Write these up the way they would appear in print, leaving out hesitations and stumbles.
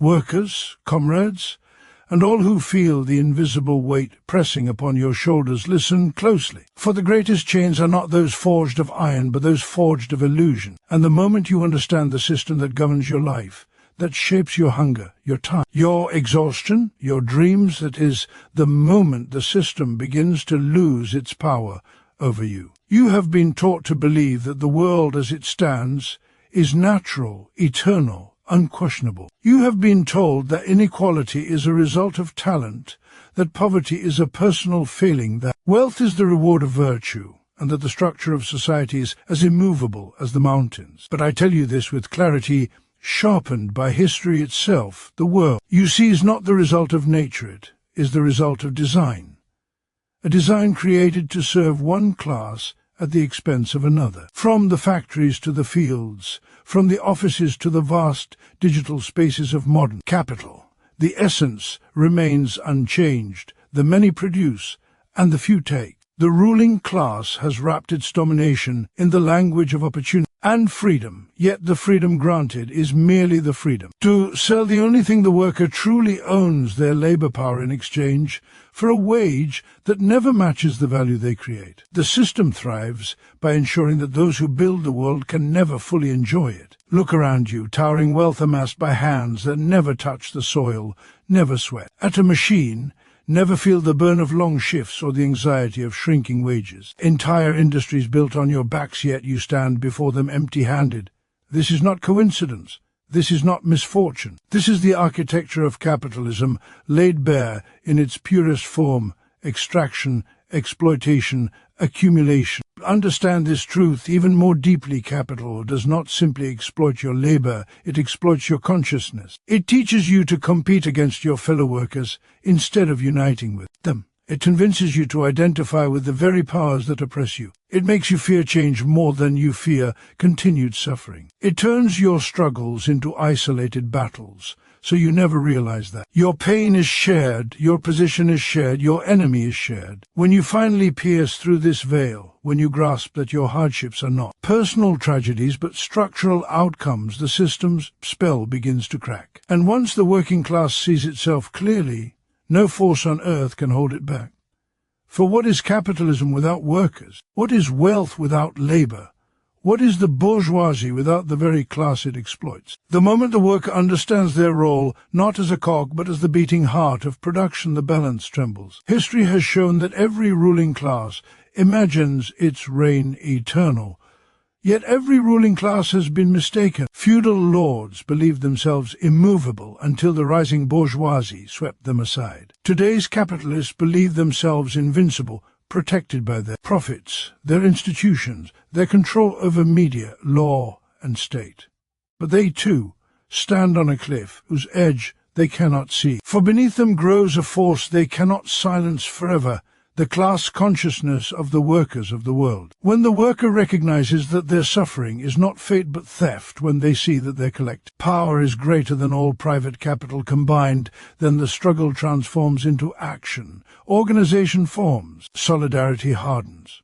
Workers, comrades, and all who feel the invisible weight pressing upon your shoulders, listen closely. For the greatest chains are not those forged of iron, but those forged of illusion. And the moment you understand the system that governs your life, that shapes your hunger, your time, your exhaustion, your dreams, that is the moment the system begins to lose its power over you. You have been taught to believe that the world as it stands is natural, eternal, unquestionable. You have been told that inequality is a result of talent, that poverty is a personal failing, that wealth is the reward of virtue, and that the structure of society is as immovable as the mountains. But I tell you this with clarity, sharpened by history itself. The world you see is not the result of nature, it is the result of design. A design created to serve one class at the expense of another. From the factories to the fields, from the offices to the vast digital spaces of modern capital, the essence remains unchanged. The many produce, and the few take. The ruling class has wrapped its domination in the language of opportunity and freedom, yet the freedom granted is merely the freedom to sell the only thing the worker truly owns, their labor power, in exchange for a wage that never matches the value they create. The system thrives by ensuring that those who build the world can never fully enjoy it. Look around you, towering wealth amassed by hands that never touch the soil, never sweat. At a machine, never feel the burn of long shifts or the anxiety of shrinking wages. Entire industries built on your backs, yet you stand before them empty-handed. This is not coincidence. This is not misfortune. This is the architecture of capitalism, laid bare in its purest form: extraction, exploitation, accumulation. Understand this truth even more deeply. Capital does not simply exploit your labor, it exploits your consciousness. It teaches you to compete against your fellow workers instead of uniting with them. It convinces you to identify with the very powers that oppress you. It makes you fear change more than you fear continued suffering. It turns your struggles into isolated battles, so you never realize that. Your pain is shared, your position is shared, your enemy is shared. When you finally pierce through this veil, when you grasp that your hardships are not personal tragedies but structural outcomes, the system's spell begins to crack. And once the working class sees itself clearly, no force on earth can hold it back. For what is capitalism without workers? What is wealth without labor? What is the bourgeoisie without the very class it exploits? The moment the worker understands their role, not as a cog but as the beating heart of production, the balance trembles. History has shown that every ruling class imagines its reign eternal. Yet every ruling class has been mistaken. Feudal lords believed themselves immovable until the rising bourgeoisie swept them aside. Today's capitalists believe themselves invincible, protected by their profits, their institutions, their control over media, law, and state. But they, too, stand on a cliff whose edge they cannot see. For beneath them grows a force they cannot silence forever, the class consciousness of the workers of the world. When the worker recognizes that their suffering is not fate but theft, when they see that their collective power is greater than all private capital combined, then the struggle transforms into action. Organization forms, solidarity hardens,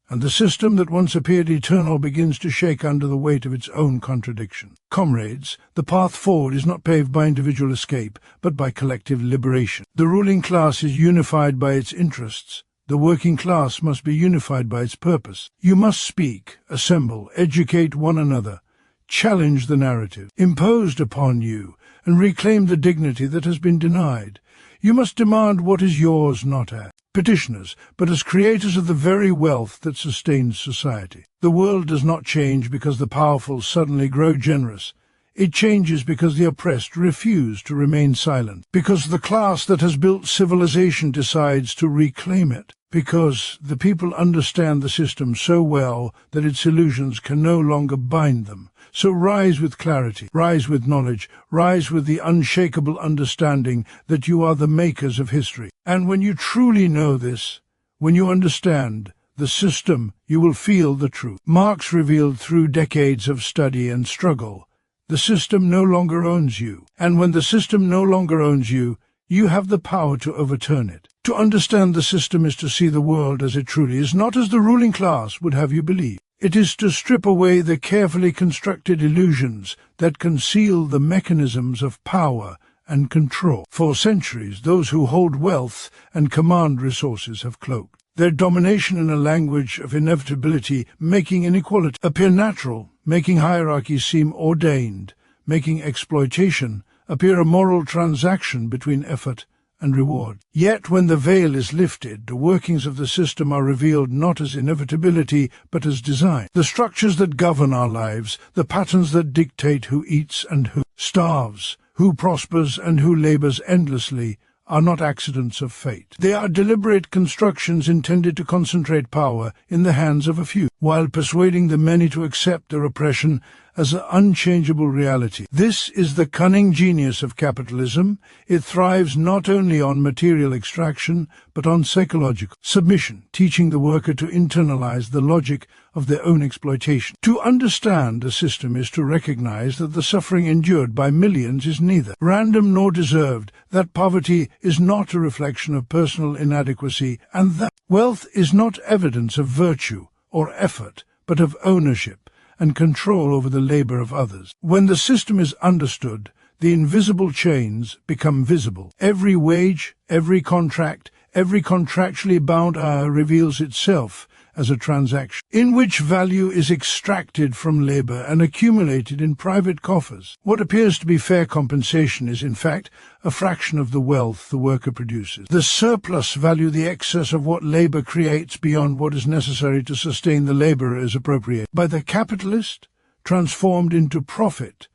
and the system that once appeared eternal begins to shake under the weight of its own contradiction. Comrades, the path forward is not paved by individual escape, but by collective liberation. The ruling class is unified by its interests. The working class must be unified by its purpose. You must speak, assemble, educate one another, challenge the narrative imposed upon you, and reclaim the dignity that has been denied. You must demand what is yours not as petitioners, but as creators of the very wealth that sustains society. The world does not change because the powerful suddenly grow generous. It changes because the oppressed refuse to remain silent, because the class that has built civilization decides to reclaim it, because the people understand the system so well that its illusions can no longer bind them. So rise with clarity, rise with knowledge, rise with the unshakable understanding that you are the makers of history. And when you truly know this, when you understand the system, you will feel the truth. Marx revealed through decades of study and struggle, the system no longer owns you. And when the system no longer owns you, you have the power to overturn it. To understand the system is to see the world as it truly is, not as the ruling class would have you believe. It is to strip away the carefully constructed illusions that conceal the mechanisms of power and control. For centuries, those who hold wealth and command resources have cloaked their domination in a language of inevitability, making inequality appear natural, making hierarchies seem ordained, making exploitation appear a moral transaction between effort and reward. Yet when the veil is lifted, the workings of the system are revealed not as inevitability but as design. The structures that govern our lives, the patterns that dictate who eats and who starves, who prospers and who labors endlessly, are not accidents of fate. They are deliberate constructions intended to concentrate power in the hands of a few, while persuading the many to accept their oppression as an unchangeable reality. This is the cunning genius of capitalism. It thrives not only on material extraction, but on psychological submission, teaching the worker to internalize the logic of their own exploitation. To understand the system is to recognize that the suffering endured by millions is neither random nor deserved, that poverty is not a reflection of personal inadequacy, and that wealth is not evidence of virtue or effort, but of ownership and control over the labor of others. When the system is understood, the invisible chains become visible. Every wage, every contract, every contractually bound hour reveals itself as a transaction, in which value is extracted from labor and accumulated in private coffers. What appears to be fair compensation is, in fact, a fraction of the wealth the worker produces. The surplus value, the excess of what labor creates beyond what is necessary to sustain the laborer, is appropriated by the capitalist, transformed into profit,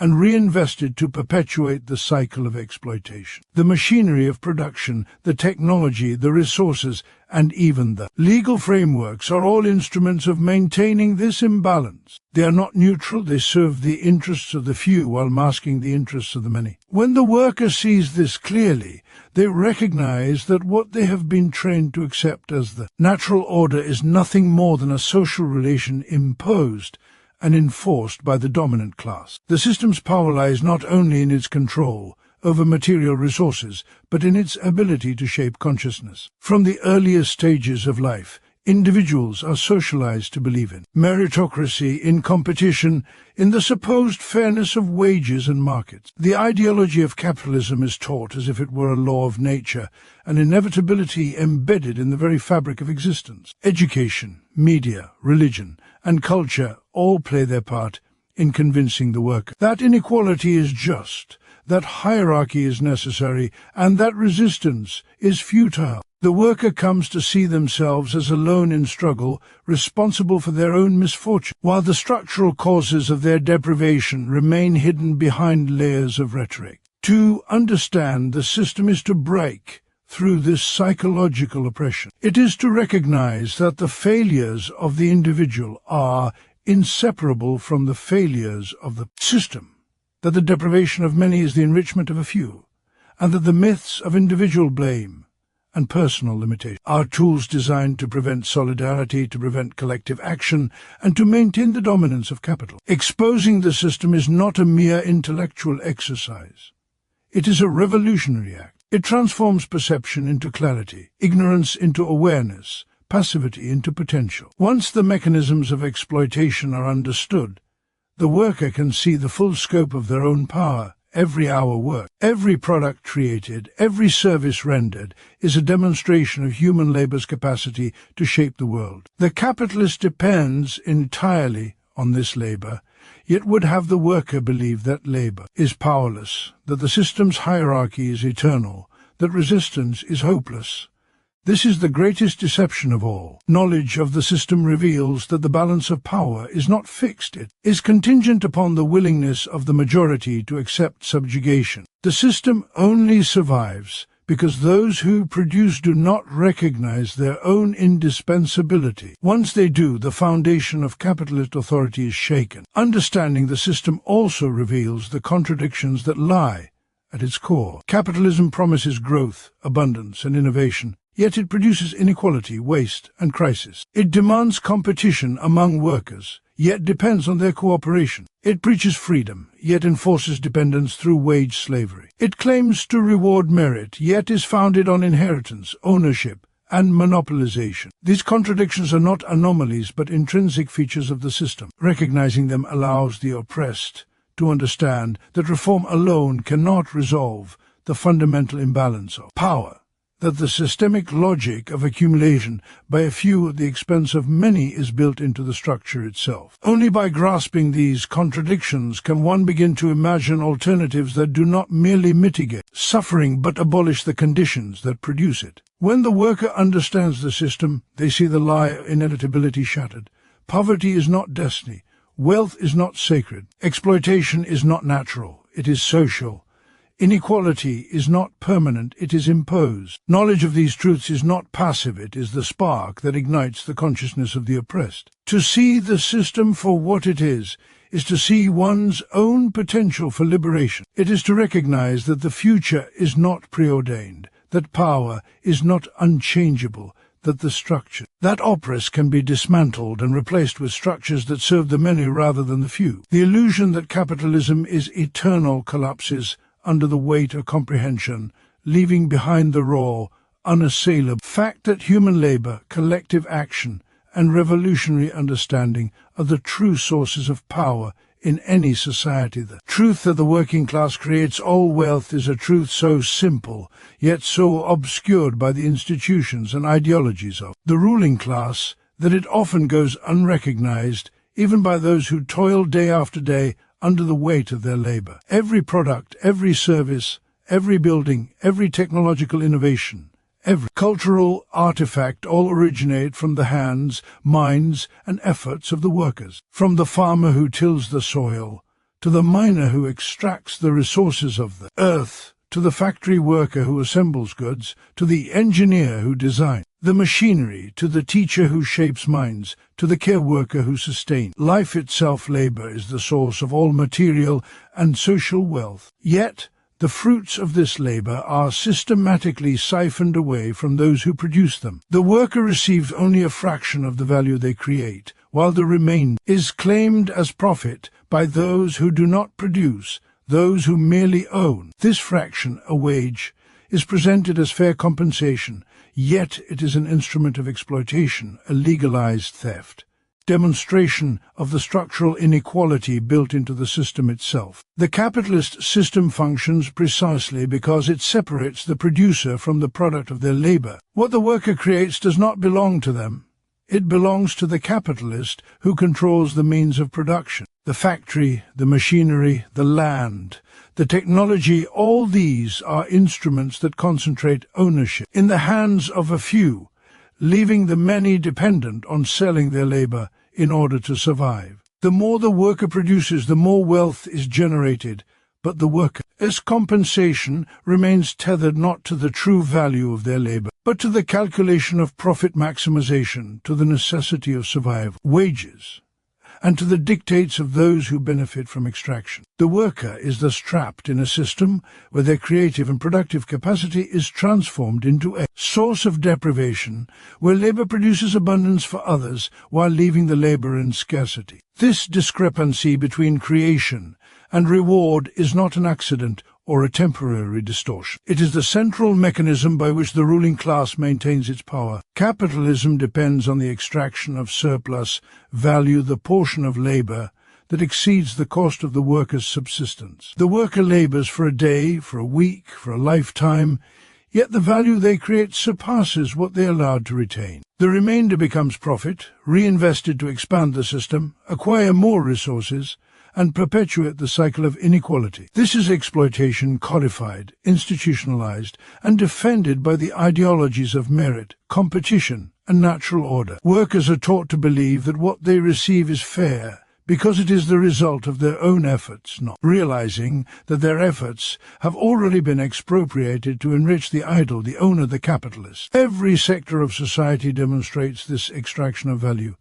and reinvested to perpetuate the cycle of exploitation. The machinery of production, the technology, the resources, and even the legal frameworks are all instruments of maintaining this imbalance. They are not neutral, they serve the interests of the few while masking the interests of the many. When the worker sees this clearly, they recognize that what they have been trained to accept as the natural order is nothing more than a social relation imposed and enforced by the dominant class. The system's power lies not only in its control over material resources, but in its ability to shape consciousness. From the earliest stages of life, individuals are socialized to believe in meritocracy, in competition, in the supposed fairness of wages and markets. The ideology of capitalism is taught as if it were a law of nature, an inevitability embedded in the very fabric of existence. Education, media, religion, and culture all play their part in convincing the worker that inequality is just, that hierarchy is necessary, and that resistance is futile. The worker comes to see themselves as alone in struggle, responsible for their own misfortune, while the structural causes of their deprivation remain hidden behind layers of rhetoric. To understand the system is to break through this psychological oppression. It is to recognize that the failures of the individual are inseparable from the failures of the system, that the deprivation of many is the enrichment of a few, and that the myths of individual blame and personal limitation are tools designed to prevent solidarity, to prevent collective action, and to maintain the dominance of capital. Exposing the system is not a mere intellectual exercise. It is a revolutionary act. It transforms perception into clarity, ignorance into awareness, passivity into potential. Once the mechanisms of exploitation are understood, the worker can see the full scope of their own power. Every hour worked, every product created, every service rendered is a demonstration of human labor's capacity to shape the world. The capitalist depends entirely on this labor, yet would have the worker believe that labor is powerless, that the system's hierarchy is eternal, that resistance is hopeless. This is the greatest deception of all. Knowledge of the system reveals that the balance of power is not fixed. It is contingent upon the willingness of the majority to accept subjugation. The system only survives because those who produce do not recognize their own indispensability. Once they do, the foundation of capitalist authority is shaken. Understanding the system also reveals the contradictions that lie at its core. Capitalism promises growth, abundance, and innovation, yet it produces inequality, waste, and crisis. It demands competition among workers, yet depends on their cooperation. It preaches freedom, yet enforces dependence through wage slavery. It claims to reward merit, yet is founded on inheritance, ownership, and monopolization. These contradictions are not anomalies but intrinsic features of the system. Recognizing them allows the oppressed to understand that reform alone cannot resolve the fundamental imbalance of power, that the systemic logic of accumulation by a few at the expense of many is built into the structure itself. Only by grasping these contradictions can one begin to imagine alternatives that do not merely mitigate suffering but abolish the conditions that produce it. When the worker understands the system, they see the lie of inevitability shattered. Poverty is not destiny. Wealth is not sacred. Exploitation is not natural. It is social. Inequality is not permanent, it is imposed. Knowledge of these truths is not passive, it is the spark that ignites the consciousness of the oppressed. To see the system for what it is to see one's own potential for liberation. It is to recognize that the future is not preordained, that power is not unchangeable, that the structure, that oppress can be dismantled and replaced with structures that serve the many rather than the few. The illusion that capitalism is eternal collapses under the weight of comprehension, leaving behind the raw, unassailable fact that human labor, collective action, and revolutionary understanding are the true sources of power in any society. The truth that the working class creates all wealth is a truth so simple, yet so obscured by the institutions and ideologies of the ruling class that it often goes unrecognized, even by those who toil day after day under the weight of their labor. Every product, every service, every building, every technological innovation, every cultural artifact all originate from the hands, minds, and efforts of the workers. From the farmer who tills the soil, to the miner who extracts the resources of the earth, to the factory worker who assembles goods, to the engineer who designs the machinery, to the teacher who shapes minds, to the care worker who sustains. Life itself, labor, is the source of all material and social wealth. Yet, the fruits of this labor are systematically siphoned away from those who produce them. The worker receives only a fraction of the value they create, while the remainder is claimed as profit by those who do not produce, those who merely own. This fraction, a wage, is presented as fair compensation, yet it is an instrument of exploitation, a legalized theft, demonstration of the structural inequality built into the system itself. The capitalist system functions precisely because it separates the producer from the product of their labor. What the worker creates does not belong to them. It belongs to the capitalist who controls the means of production. The factory, the machinery, the land, the technology, all these are instruments that concentrate ownership in the hands of a few, leaving the many dependent on selling their labor in order to survive. The more the worker produces, the more wealth is generated, but the worker's compensation remains tethered not to the true value of their labor, but to the calculation of profit maximization, to the necessity of survival, wages, and to the dictates of those who benefit from extraction. The worker is thus trapped in a system where their creative and productive capacity is transformed into a source of deprivation, where labor produces abundance for others while leaving the laborer in scarcity. This discrepancy between creation and reward is not an accident or a temporary distortion. It is the central mechanism by which the ruling class maintains its power. Capitalism depends on the extraction of surplus value, the portion of labor that exceeds the cost of the worker's subsistence. The worker labors for a day, for a week, for a lifetime, yet the value they create surpasses what they are allowed to retain. The remainder becomes profit, reinvested to expand the system, acquire more resources, and perpetuate the cycle of inequality. This is exploitation codified, institutionalized, and defended by the ideologies of merit, competition, and natural order. Workers are taught to believe that what they receive is fair because it is the result of their own efforts, not realizing that their efforts have already been expropriated to enrich the idle, the owner, the capitalist. Every sector of society demonstrates this extraction of value.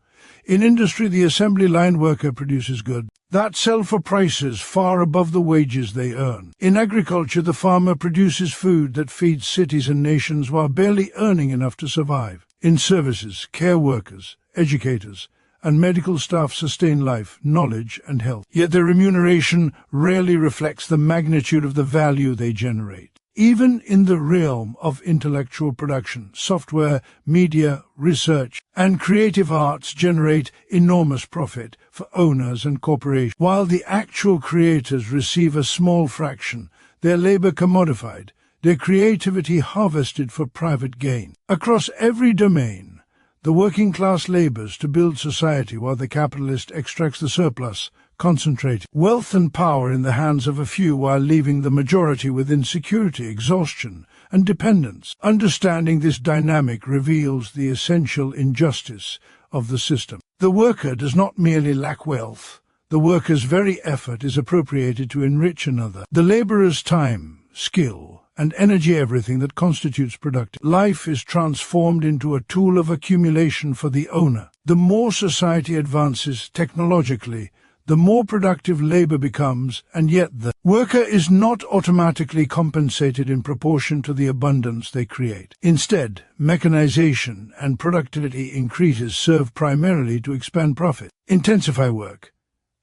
In industry, the assembly line worker produces goods that sell for prices far above the wages they earn. In agriculture, the farmer produces food that feeds cities and nations while barely earning enough to survive. In services, care workers, educators, and medical staff sustain life, knowledge, and health. Yet their remuneration rarely reflects the magnitude of the value they generate. Even in the realm of intellectual production, software, media, research, and creative arts generate enormous profit for owners and corporations, while the actual creators receive a small fraction, their labor commodified, their creativity harvested for private gain. Across every domain, the working class labors to build society while the capitalist extracts the surplus, concentrating wealth and power in the hands of a few while leaving the majority with insecurity, exhaustion, and dependence. Understanding this dynamic reveals the essential injustice of the system. The worker does not merely lack wealth. The worker's very effort is appropriated to enrich another. The laborer's time, skill, and energy, everything that constitutes productive life, is transformed into a tool of accumulation for the owner. The more society advances technologically, the more productive labor becomes, and yet the worker is not automatically compensated in proportion to the abundance they create. Instead, mechanization and productivity increases serve primarily to expand profit, intensify work,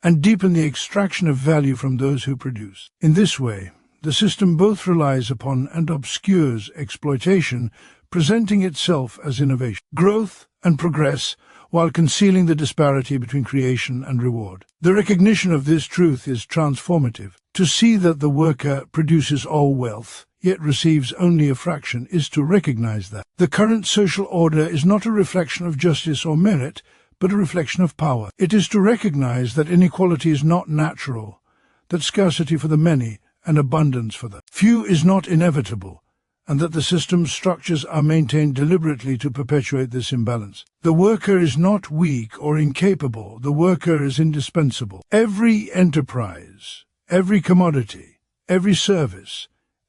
and deepen the extraction of value from those who produce. In this way, the system both relies upon and obscures exploitation, presenting itself as innovation, growth, and progress, while concealing the disparity between creation and reward. The recognition of this truth is transformative. To see that the worker produces all wealth, yet receives only a fraction, is to recognize that the current social order is not a reflection of justice or merit, but a reflection of power. It is to recognize that inequality is not natural, that scarcity for the many and abundance for the few is not inevitable, and that the system's structures are maintained deliberately to perpetuate this imbalance. The worker is not weak or incapable. The worker is indispensable. Every enterprise, every commodity, every service,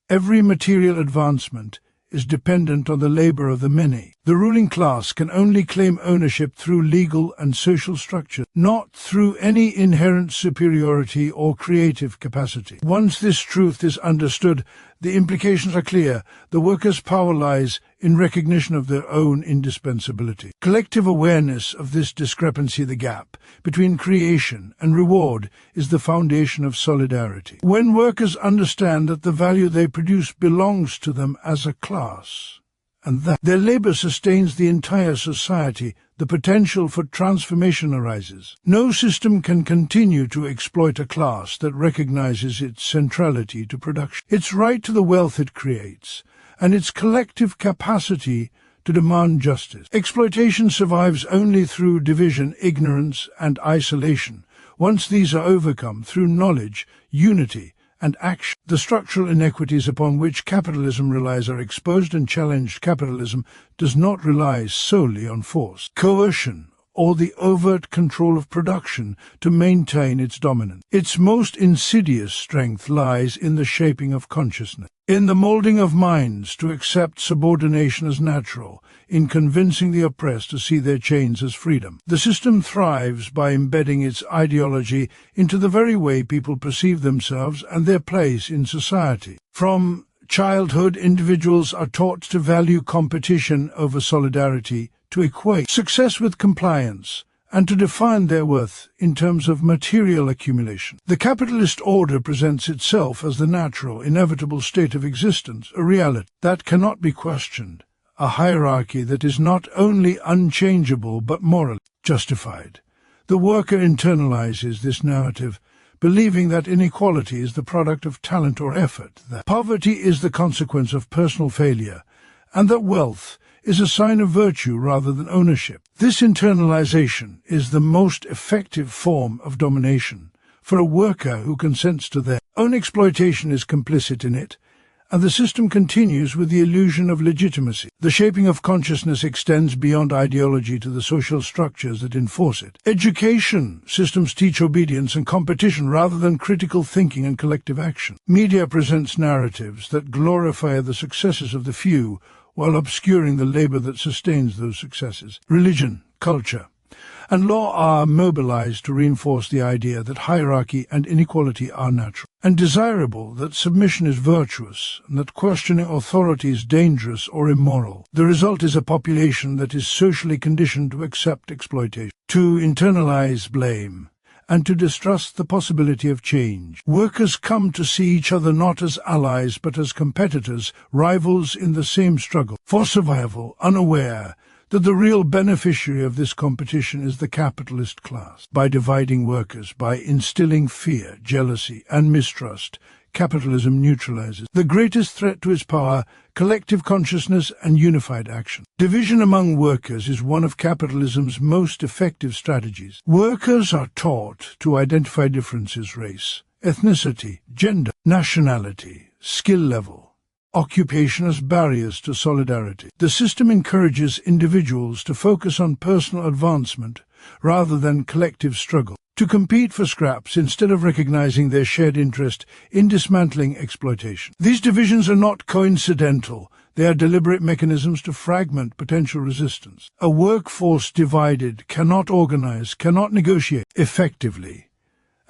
every material advancement is dependent on the labor of the many. The ruling class can only claim ownership through legal and social structure, not through any inherent superiority or creative capacity. Once this truth is understood, the implications are clear. The workers' power lies in recognition of their own indispensability. Collective awareness of this discrepancy, the gap between creation and reward, is the foundation of solidarity. When workers understand that the value they produce belongs to them as a class, and that their labor sustains the entire society, the potential for transformation arises. No system can continue to exploit a class that recognizes its centrality to production, its right to the wealth it creates, and its collective capacity to demand justice. Exploitation survives only through division, ignorance, and isolation. Once these are overcome through knowledge, unity, and action, the structural inequities upon which capitalism relies are exposed and challenged. Capitalism does not rely solely on force, coercion, or the overt control of production to maintain its dominance. Its most insidious strength lies in the shaping of consciousness, in the molding of minds to accept subordination as natural, in convincing the oppressed to see their chains as freedom. The system thrives by embedding its ideology into the very way people perceive themselves and their place in society. From childhood, individuals are taught to value competition over solidarity, to equate success with compliance, and to define their worth in terms of material accumulation. The capitalist order presents itself as the natural, inevitable state of existence, a reality that cannot be questioned, a hierarchy that is not only unchangeable but morally justified. The worker internalizes this narrative, believing that inequality is the product of talent or effort, that poverty is the consequence of personal failure, and that wealth is a sign of virtue rather than ownership. This internalization is the most effective form of domination, for a worker who consents to their own exploitation is complicit in it, and the system continues with the illusion of legitimacy. The shaping of consciousness extends beyond ideology to the social structures that enforce it. Education systems teach obedience and competition rather than critical thinking and collective action. Media presents narratives that glorify the successes of the few, while obscuring the labor that sustains those successes. Religion, culture, and law are mobilized to reinforce the idea that hierarchy and inequality are natural and desirable, that submission is virtuous, and that questioning authority is dangerous or immoral. The result is a population that is socially conditioned to accept exploitation, to internalize blame, and to distrust the possibility of change. Workers come to see each other not as allies but as competitors, rivals in the same struggle for survival, unaware that the real beneficiary of this competition is the capitalist class. By dividing workers, by instilling fear, jealousy, and mistrust, capitalism neutralizes the greatest threat to its power, collective consciousness and unified action. Division among workers is one of capitalism's most effective strategies. Workers are taught to identify differences: race, ethnicity, gender, nationality, skill level, occupation as barriers to solidarity. The system encourages individuals to focus on personal advancement rather than collective struggle, to compete for scraps instead of recognizing their shared interest in dismantling exploitation. These divisions are not coincidental. They are deliberate mechanisms to fragment potential resistance. A workforce divided cannot organize, cannot negotiate effectively,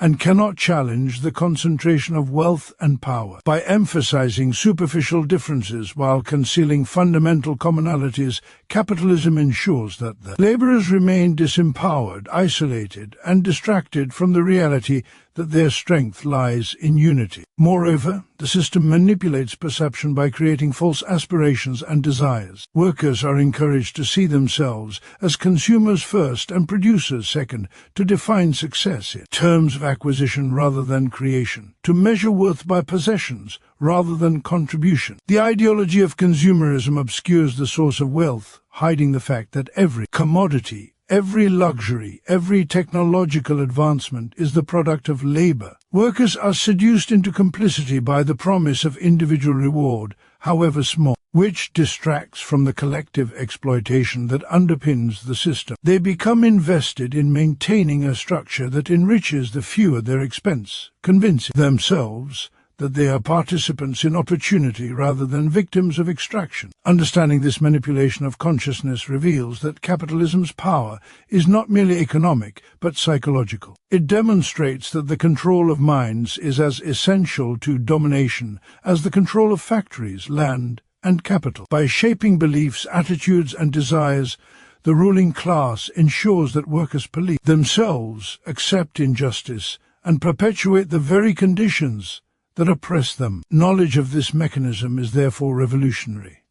and cannot challenge the concentration of wealth and power. By emphasizing superficial differences while concealing fundamental commonalities, capitalism ensures that the laborers remain disempowered, isolated, and distracted from the reality that their strength lies in unity. Moreover, the system manipulates perception by creating false aspirations and desires. Workers are encouraged to see themselves as consumers first and producers second, to define success in terms of acquisition rather than creation, to measure worth by possessions rather than contribution. The ideology of consumerism obscures the source of wealth, hiding the fact that every commodity, every luxury, every technological advancement is the product of labor. Workers are seduced into complicity by the promise of individual reward, however small, which distracts from the collective exploitation that underpins the system. They become invested in maintaining a structure that enriches the few at their expense, convincing themselves that they are participants in opportunity rather than victims of extraction. Understanding this manipulation of consciousness reveals that capitalism's power is not merely economic, but psychological. It demonstrates that the control of minds is as essential to domination as the control of factories, land, and capital. By shaping beliefs, attitudes, and desires, the ruling class ensures that workers police themselves, accept injustice, and perpetuate the very conditions that oppress them. Knowledge of this mechanism is therefore revolutionary.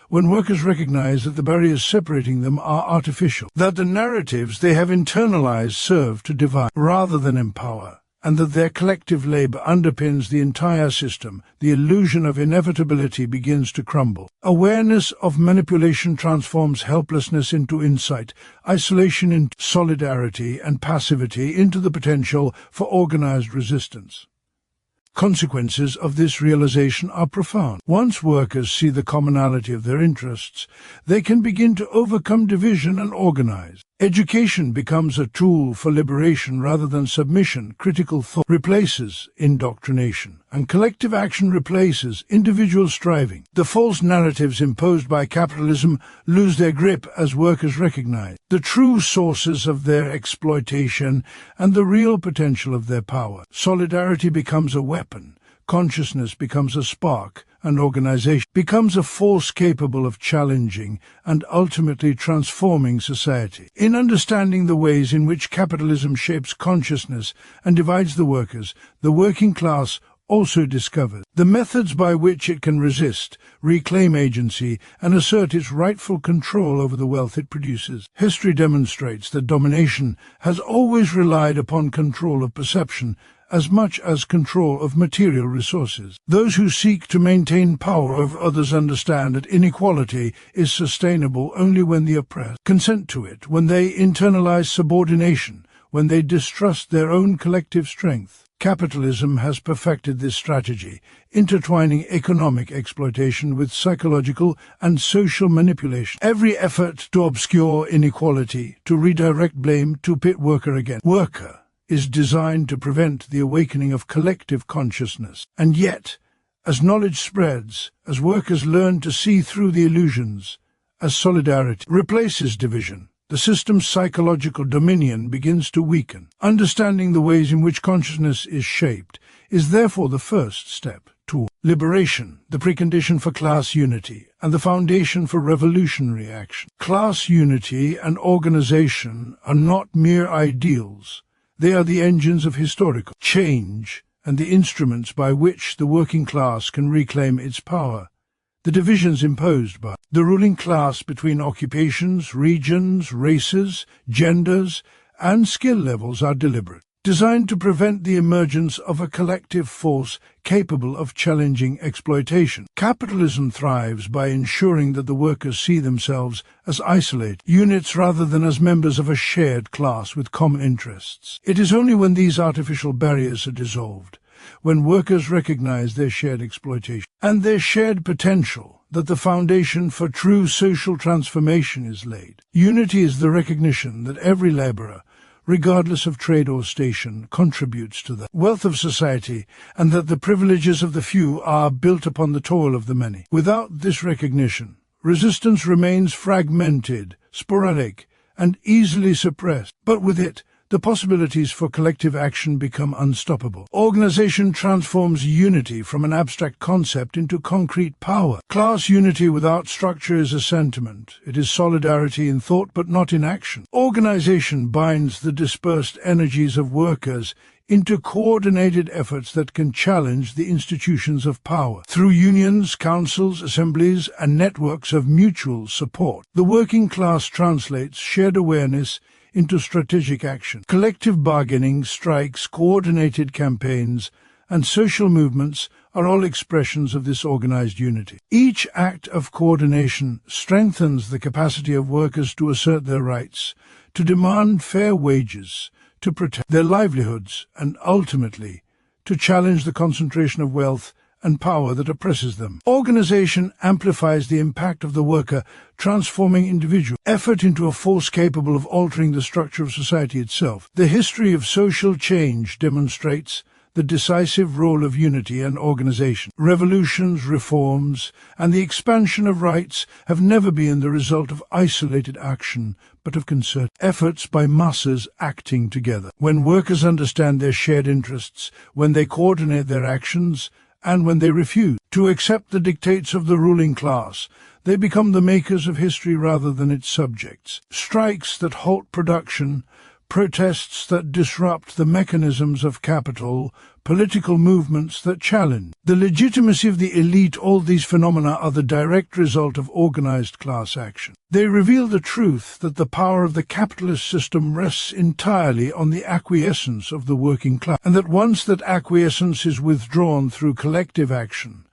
When workers recognize that the barriers separating them are artificial, that the narratives they have internalized serve to divide rather than empower, and that their collective labor underpins the entire system, the illusion of inevitability begins to crumble. Awareness of manipulation transforms helplessness into insight, isolation into solidarity, and passivity into the potential for organized resistance. Consequences of this realization are profound. Once workers see the commonality of their interests, they can begin to overcome division and organize. Education becomes a tool for liberation rather than submission. Critical thought replaces indoctrination, and collective action replaces individual striving. The false narratives imposed by capitalism lose their grip as workers recognize the true sources of their exploitation and the real potential of their power. Solidarity becomes a weapon, consciousness becomes a spark, and organization becomes a force capable of challenging and ultimately transforming society. In understanding the ways in which capitalism shapes consciousness and divides the workers, the working class also discovers the methods by which it can resist, reclaim agency, and assert its rightful control over the wealth it produces. History demonstrates that domination has always relied upon control of perception as much as control of material resources. Those who seek to maintain power over others understand that inequality is sustainable only when the oppressed consent to it, when they internalize subordination, when they distrust their own collective strength. Capitalism has perfected this strategy, intertwining economic exploitation with psychological and social manipulation. Every effort to obscure inequality, to redirect blame, to pit worker against worker, is designed to prevent the awakening of collective consciousness. And yet, as knowledge spreads, as workers learn to see through the illusions, as solidarity replaces division, the system's psychological dominion begins to weaken. Understanding the ways in which consciousness is shaped is therefore the first step toward liberation, the precondition for class unity, and the foundation for revolutionary action. Class unity and organization are not mere ideals. They are the engines of historical change and the instruments by which the working class can reclaim its power. The divisions imposed by the ruling class between occupations, regions, races, genders, and skill levels are deliberate, designed to prevent the emergence of a collective force capable of challenging exploitation. Capitalism thrives by ensuring that the workers see themselves as isolated units rather than as members of a shared class with common interests. It is only when these artificial barriers are dissolved, when workers recognize their shared exploitation and their shared potential, that the foundation for true social transformation is laid. Unity is the recognition that every laborer, regardless of trade or station, contributes to the wealth of society, and that the privileges of the few are built upon the toil of the many. Without this recognition, resistance remains fragmented, sporadic, and easily suppressed. But with it, the possibilities for collective action become unstoppable. Organization transforms unity from an abstract concept into concrete power. Class unity without structure is a sentiment. It is solidarity in thought but not in action. Organization binds the dispersed energies of workers into coordinated efforts that can challenge the institutions of power. Through unions, councils, assemblies, and networks of mutual support, the working class translates shared awareness into strategic action. Collective bargaining, strikes, coordinated campaigns, and social movements are all expressions of this organized unity. Each act of coordination strengthens the capacity of workers to assert their rights, to demand fair wages, to protect their livelihoods, and ultimately to challenge the concentration of wealth and power that oppresses them. Organization amplifies the impact of the worker, transforming individual effort into a force capable of altering the structure of society itself. The history of social change demonstrates the decisive role of unity and organization. Revolutions, reforms, and the expansion of rights have never been the result of isolated action, but of concerted efforts by masses acting together. When workers understand their shared interests, when they coordinate their actions, and when they refuse to accept the dictates of the ruling class, they become the makers of history rather than its subjects. Strikes that halt production, protests that disrupt the mechanisms of capital, political movements that challenge the legitimacy of the elite, all these phenomena are the direct result of organized class action. They reveal the truth that the power of the capitalist system rests entirely on the acquiescence of the working class, and that once that acquiescence is withdrawn through collective action,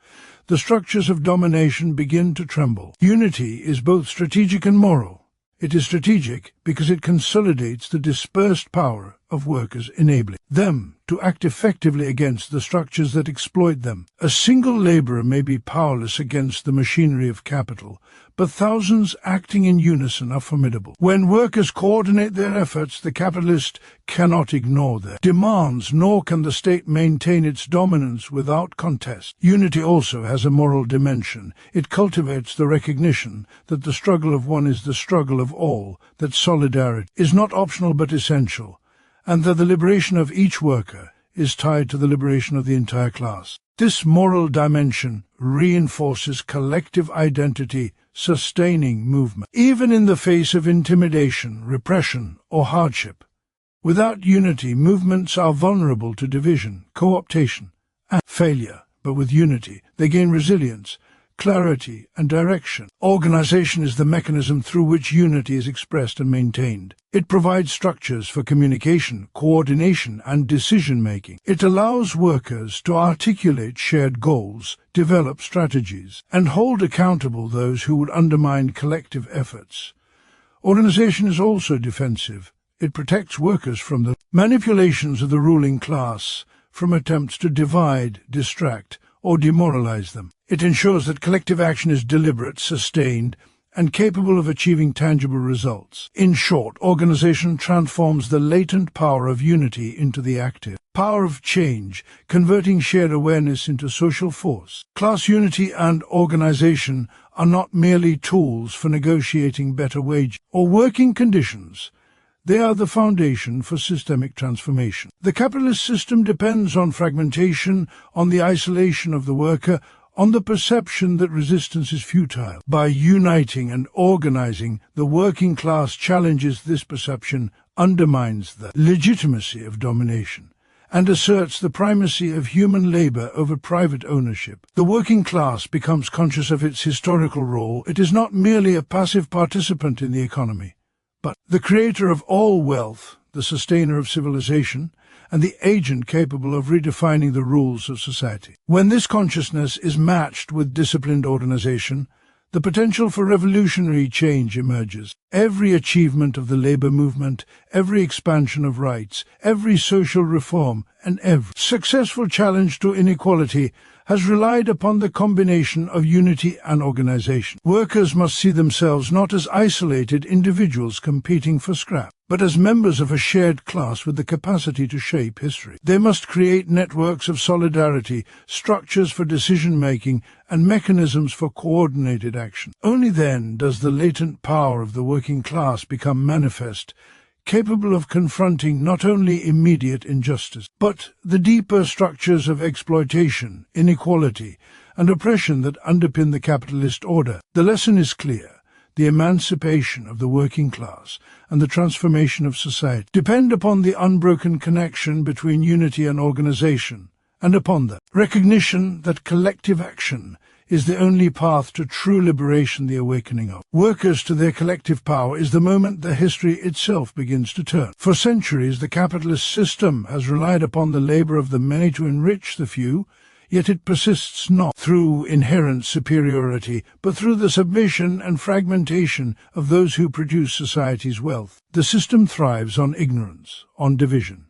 the structures of domination begin to tremble. Unity is both strategic and moral. It is strategic because it consolidates the dispersed power of workers, enabling them to act effectively against the structures that exploit them. A single laborer may be powerless against the machinery of capital, but thousands acting in unison are formidable. When workers coordinate their efforts, the capitalist cannot ignore their demands, nor can the state maintain its dominance without contest. Unity also has a moral dimension. It cultivates the recognition that the struggle of one is the struggle of all, that solidarity is not optional but essential, and that the liberation of each worker is tied to the liberation of the entire class. This moral dimension reinforces collective identity, sustaining movement, even in the face of intimidation, repression, or hardship. Without unity, movements are vulnerable to division, co-optation, and failure, but with unity, they gain resilience, clarity, and direction. Organization is the mechanism through which unity is expressed and maintained. It provides structures for communication, coordination, and decision-making. It allows workers to articulate shared goals, develop strategies, and hold accountable those who would undermine collective efforts. Organization is also defensive. It protects workers from the manipulations of the ruling class, from attempts to divide, distract, or demoralize them. It ensures that collective action is deliberate, sustained, and capable of achieving tangible results. In short, organization transforms the latent power of unity into the active power of change, converting shared awareness into social force. Class unity and organization are not merely tools for negotiating better wages or working conditions. They are the foundation for systemic transformation. The capitalist system depends on fragmentation, on the isolation of the worker, on the perception that resistance is futile. By uniting and organizing, the working class challenges this perception, undermines the legitimacy of domination and asserts the primacy of human labor over private ownership. The working class becomes conscious of its historical role. It is not merely a passive participant in the economy, but the creator of all wealth, the sustainer of civilization, and the agent capable of redefining the rules of society. When this consciousness is matched with disciplined organization, the potential for revolutionary change emerges. Every achievement of the labor movement, every expansion of rights, every social reform, and every successful challenge to inequality has relied upon the combination of unity and organization. Workers must see themselves not as isolated individuals competing for scrap, but as members of a shared class with the capacity to shape history. They must create networks of solidarity, structures for decision-making, and mechanisms for coordinated action. Only then does the latent power of the working class become manifest, capable of confronting not only immediate injustice, but the deeper structures of exploitation, inequality, and oppression that underpin the capitalist order. The lesson is clear. The emancipation of the working class and the transformation of society depend upon the unbroken connection between unity and organization, and upon the recognition that collective action is the only path to true liberation, the awakening of workers to their collective power is the moment the history itself begins to turn. For centuries, the capitalist system has relied upon the labor of the many to enrich the few, yet it persists not through inherent superiority, but through the submission and fragmentation of those who produce society's wealth. The system thrives on ignorance, on division,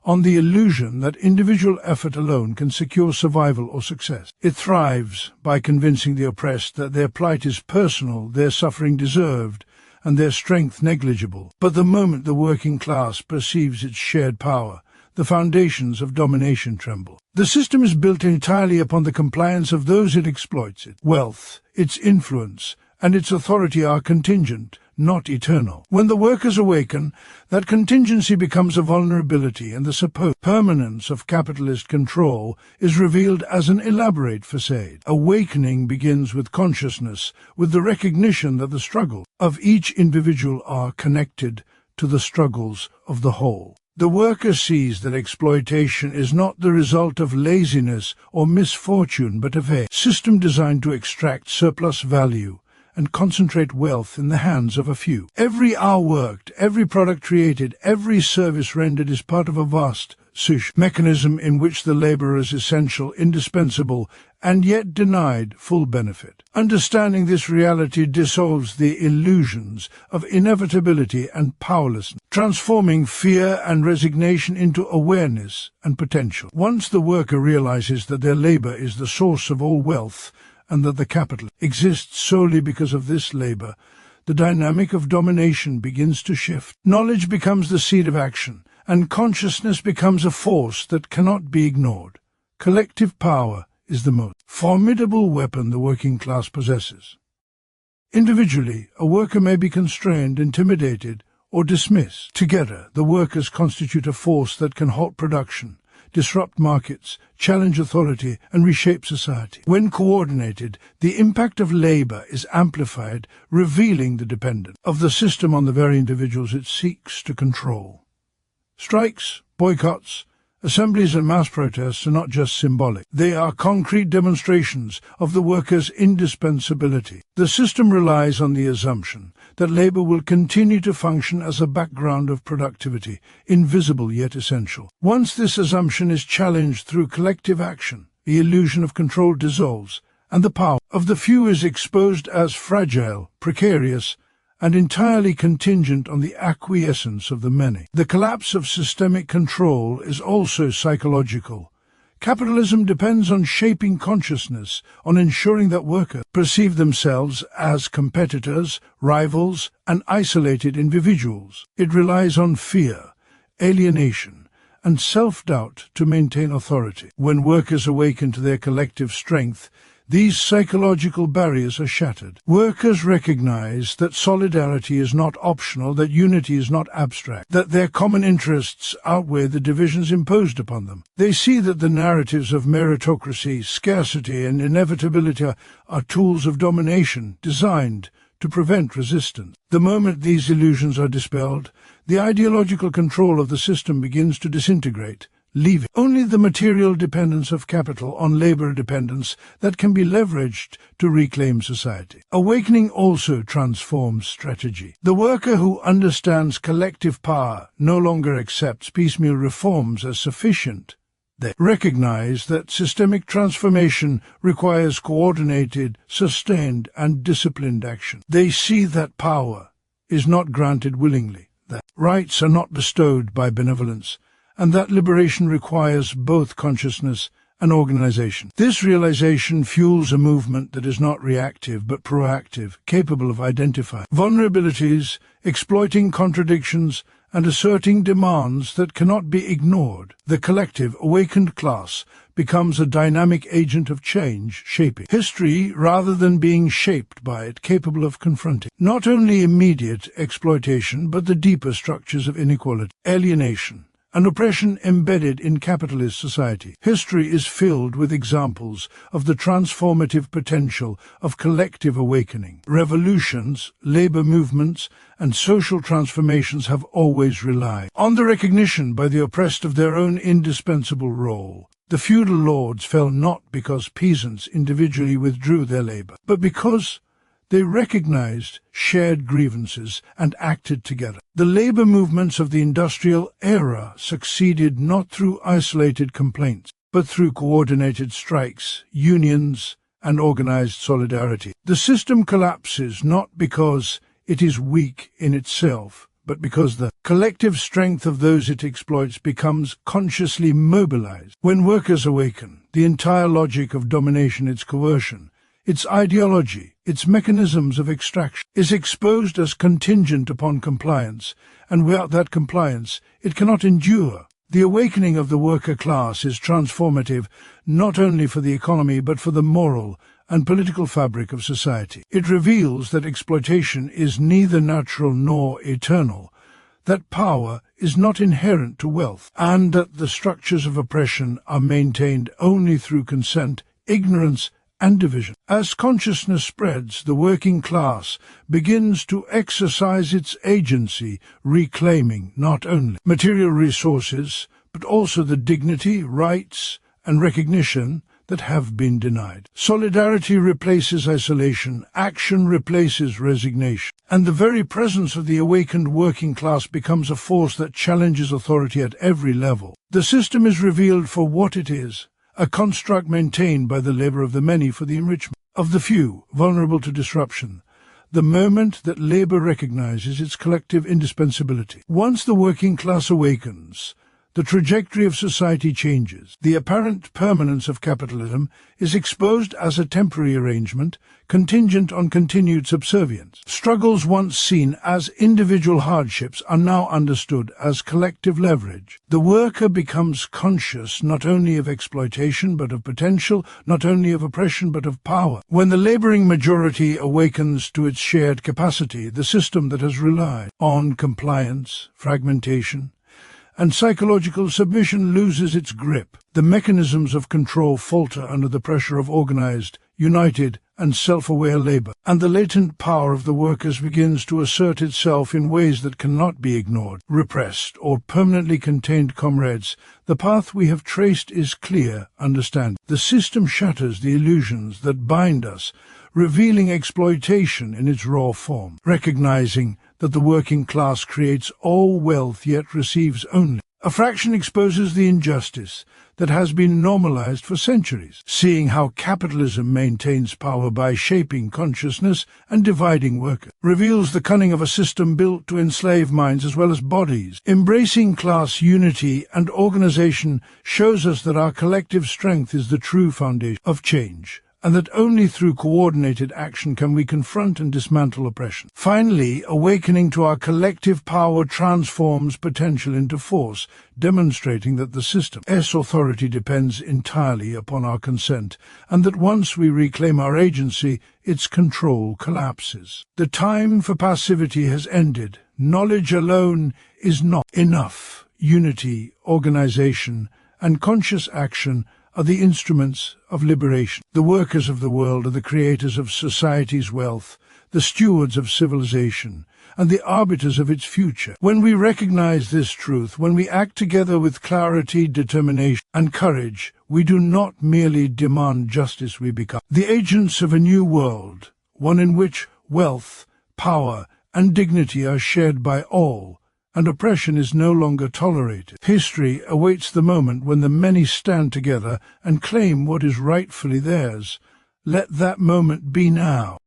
on the illusion that individual effort alone can secure survival or success. It thrives by convincing the oppressed that their plight is personal, their suffering deserved, and their strength negligible. But the moment the working class perceives its shared power, the foundations of domination tremble. The system is built entirely upon the compliance of those it exploits. Its wealth, its influence, and its authority are contingent, not eternal. When the workers awaken, that contingency becomes a vulnerability, and the supposed permanence of capitalist control is revealed as an elaborate facade. Awakening begins with consciousness, with the recognition that the struggles of each individual are connected to the struggles of the whole. The worker sees that exploitation is not the result of laziness or misfortune, but of a system designed to extract surplus value and concentrate wealth in the hands of a few. Every hour worked, every product created, every service rendered is part of a vast mechanism in which the laborer is essential, indispensable, and yet denied full benefit. Understanding this reality dissolves the illusions of inevitability and powerlessness, transforming fear and resignation into awareness and potential. Once the worker realizes that their labor is the source of all wealth, and that the capital exists solely because of this labor, the dynamic of domination begins to shift. Knowledge becomes the seed of action, and consciousness becomes a force that cannot be ignored. Collective power is the most formidable weapon the working class possesses. Individually, a worker may be constrained, intimidated, or dismissed. Together, the workers constitute a force that can halt production, disrupt markets, challenge authority, and reshape society. When coordinated, the impact of labor is amplified, revealing the dependence of the system on the very individuals it seeks to control. Strikes, boycotts, assemblies and mass protests are not just symbolic. They are concrete demonstrations of the workers' indispensability. The system relies on the assumption that labor will continue to function as a background of productivity, invisible yet essential. Once this assumption is challenged through collective action, the illusion of control dissolves, and the power of the few is exposed as fragile, precarious, and entirely contingent on the acquiescence of the many. The collapse of systemic control is also psychological. Capitalism depends on shaping consciousness, on ensuring that workers perceive themselves as competitors, rivals, and isolated individuals. It relies on fear, alienation, and self-doubt to maintain authority. When workers awaken to their collective strength, these psychological barriers are shattered. Workers recognize that solidarity is not optional, that unity is not abstract, that their common interests outweigh the divisions imposed upon them. They see that the narratives of meritocracy, scarcity, and inevitability are tools of domination designed to prevent resistance. The moment these illusions are dispelled, the ideological control of the system begins to disintegrate, leaving only the material dependence of capital on labor dependence that can be leveraged to reclaim society. Awakening also transforms strategy. The worker who understands collective power no longer accepts piecemeal reforms as sufficient. They recognize that systemic transformation requires coordinated, sustained, and disciplined action. They see that power is not granted willingly, that rights are not bestowed by benevolence, and that liberation requires both consciousness and organization. This realization fuels a movement that is not reactive but proactive, capable of identifying vulnerabilities, exploiting contradictions, and asserting demands that cannot be ignored. The collective, awakened class becomes a dynamic agent of change, shaping history rather than being shaped by it, capable of confronting not only immediate exploitation but the deeper structures of inequality, alienation, and oppression embedded in capitalist society. History is filled with examples of the transformative potential of collective awakening. Revolutions, labor movements, and social transformations have always relied on the recognition by the oppressed of their own indispensable role. The feudal lords fell not because peasants individually withdrew their labor, but because they recognized shared grievances and acted together. The labor movements of the industrial era succeeded not through isolated complaints, but through coordinated strikes, unions, and organized solidarity. The system collapses not because it is weak in itself, but because the collective strength of those it exploits becomes consciously mobilized. When workers awaken, the entire logic of domination, its coercion, its ideology, its mechanisms of extraction, is exposed as contingent upon compliance, and without that compliance it cannot endure. The awakening of the worker class is transformative not only for the economy but for the moral and political fabric of society. It reveals that exploitation is neither natural nor eternal, that power is not inherent to wealth, and that the structures of oppression are maintained only through consent, ignorance, and division. As consciousness spreads, the working class begins to exercise its agency, reclaiming not only material resources, but also the dignity, rights, and recognition that have been denied. Solidarity replaces isolation, action replaces resignation, and the very presence of the awakened working class becomes a force that challenges authority at every level. The system is revealed for what it is, a construct maintained by the labor of the many for the enrichment of the few, vulnerable to disruption. The moment that labor recognizes its collective indispensability. Once the working class awakens, the trajectory of society changes. The apparent permanence of capitalism is exposed as a temporary arrangement, contingent on continued subservience. Struggles once seen as individual hardships are now understood as collective leverage. The worker becomes conscious not only of exploitation but of potential, not only of oppression but of power. When the laboring majority awakens to its shared capacity, the system that has relied on compliance, fragmentation, and psychological submission loses its grip. The mechanisms of control falter under the pressure of organized, united, and self-aware labor, and the latent power of the workers begins to assert itself in ways that cannot be ignored, repressed, or permanently contained. Comrades, the path we have traced is clear, understand. The system shatters the illusions that bind us, revealing exploitation in its raw form, recognizing that the working class creates all wealth yet receives only a fraction, exposes the injustice that has been normalized for centuries, seeing how capitalism maintains power by shaping consciousness and dividing workers, reveals the cunning of a system built to enslave minds as well as bodies. Embracing class unity and organization shows us that our collective strength is the true foundation of change, and that only through coordinated action can we confront and dismantle oppression. Finally, awakening to our collective power transforms potential into force, demonstrating that the system's authority depends entirely upon our consent, and that once we reclaim our agency, its control collapses. The time for passivity has ended. Knowledge alone is not enough. Unity, organization, and conscious action are the instruments of liberation. The workers of the world are the creators of society's wealth, the stewards of civilization, and the arbiters of its future. When we recognize this truth, when we act together with clarity, determination, and courage, we do not merely demand justice, we become the agents of a new world, one in which wealth, power, and dignity are shared by all, and oppression is no longer tolerated. History awaits the moment when the many stand together and claim what is rightfully theirs. Let that moment be now.